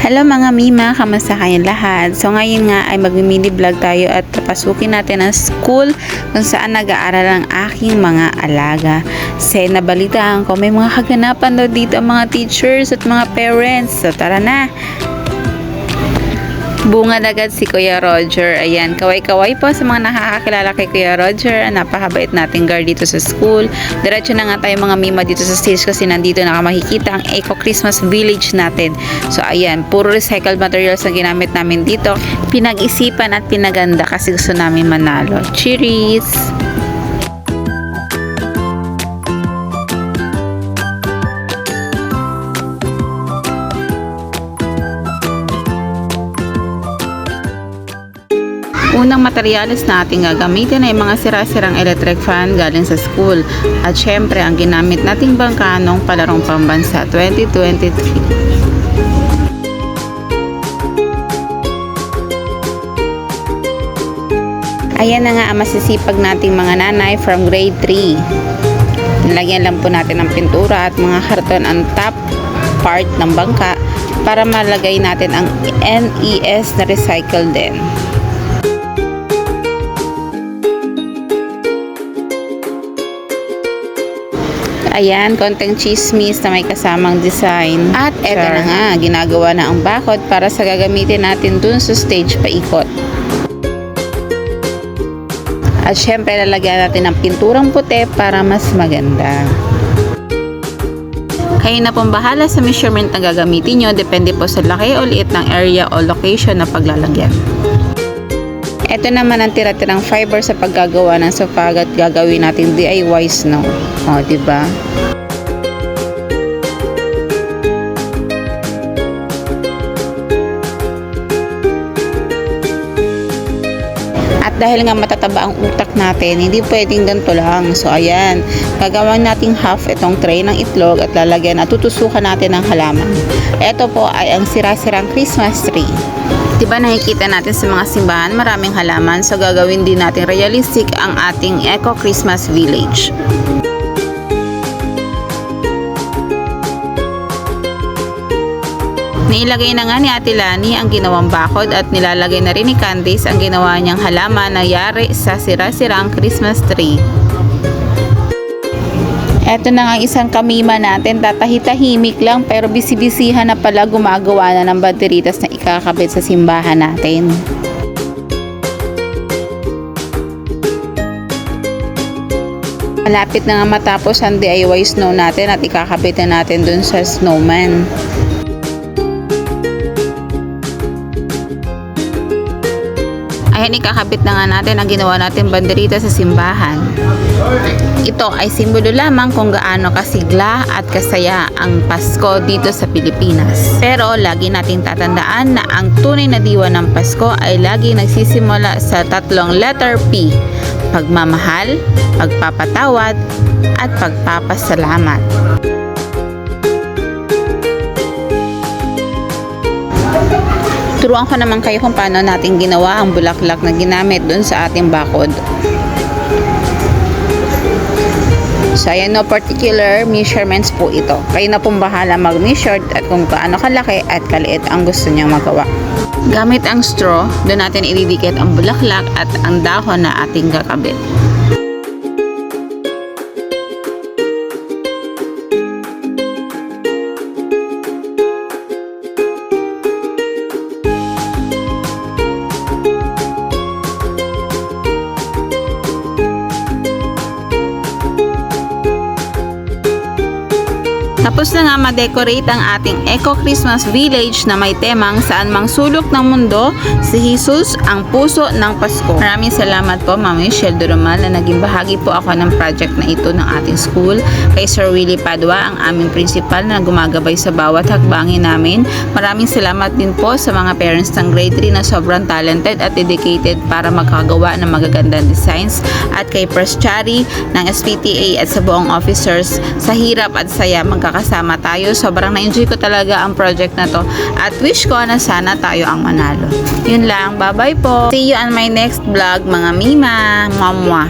Hello mga Mima, kamusta kayong lahat? So ngayon nga ay mag-mini vlog tayo at papasukin natin ang school kung saan nag-aaral ang aking mga alaga. Kasi nabalitaan ko may mga kaganapan daw dito ang mga teachers at mga parents. So tara na! Bungad agad si Kuya Roger. Ayan, kaway-kaway po sa mga nakakakilala kay Kuya Roger. Napakabait nating guard dito sa school. Diretso na nga tayo mga Mima dito sa stage kasi nandito na makikita ang Eco Christmas Village natin. So ayan, puro recycled materials ang ginamit namin dito. Pinag-isipan at pinaganda kasi gusto namin manalo. Cheers! Unang materyales na ating gagamitin ay mga sira-sirang electric fan galing sa school. At syempre, ang ginamit nating bangka nung palarong pambansa 2023. Ayan na nga ang masisipag nating mga nanay from grade 3. Nilagyan lang po natin ng pintura at mga karton ang top part ng bangka para malagay natin ang NES na recycle din. Ayan, konting chismis na may kasamang design. At eto na nga, ginagawa na ang bakod para sa gagamitin natin dun sa stage paikot. At syempre, lalagyan natin ng pinturang puti para mas maganda. Kayo na pong bahala sa measurement na gagamitin nyo. Depende po sa laki o liit ng area o location na paglalagyan. Ito naman ang tira-tirang fiber sa paggagawa ng sofa at gagawin natin DIY snow. O, diba? At dahil nga matataba ang utak natin, hindi pwedeng ganito lang. So, ayan. Gagawin natin half itong tray ng itlog at lalagyan at tutusukan natin ng halaman. Ito po ay ang sira-sirang Christmas tree. Diba nakikita natin sa mga simbahan maraming halaman, so gagawin din natin realistic ang ating Eco Christmas Village. Nailagay na nga ni Ate Lani ang ginawang bakod at nilalagay na rin ni Candice ang ginawa niyang halaman na yari sa sira-sirang Christmas tree. Eto na nga isang kamima natin, tatahitahimik lang pero bisibisihan na pala gumagawa na ng bateritas na ikakabit sa simbahan natin. Malapit na nga matapos ang DIY snow natin at ikakabit na natin dun sa snowman. Ayan, ikakabit na nga natin ang ginawa natin banderita sa simbahan. Ito ay simbolo lamang kung gaano kasigla at kasaya ang Pasko dito sa Pilipinas. Pero lagi nating tatandaan na ang tunay na diwa ng Pasko ay lagi nagsisimula sa tatlong letter P: pagmamahal, pagpapatawad, at pagpapasalamat. Turuan ko naman kayo kung paano natin ginawa ang bulaklak na ginamit dun sa ating bakod. So, ayan, no particular measurements po ito. Kayo na pong bahala mag-measure at kung kaano kalaki at kaliit ang gusto niyang magawa. Gamit ang straw, doon natin ididikit ang bulaklak at ang dahon na ating kakabit. Tapos na nga ma-decorate ang ating Eco Christmas Village na may temang saan mang sulok ng mundo, si Jesus ang puso ng Pasko. Maraming salamat po Ma'am Michelle Durumal na naging bahagi po ako ng project na ito ng ating school. Kay Sir Willie Padua, ang aming principal na gumagabay sa bawat hakbangin namin. Maraming salamat din po sa mga parents ng grade 3 na sobrang talented at dedicated para makagawa ng magagandang designs. At kay First Chari ng SPTA at sa buong officers, sa hirap at saya magkakasama tayo. Sobrang na-enjoy ko talaga ang project na to at wish ko na sana tayo ang manalo. Yun lang, bye bye po. See you on my next vlog mga Mima. Mwah mwah.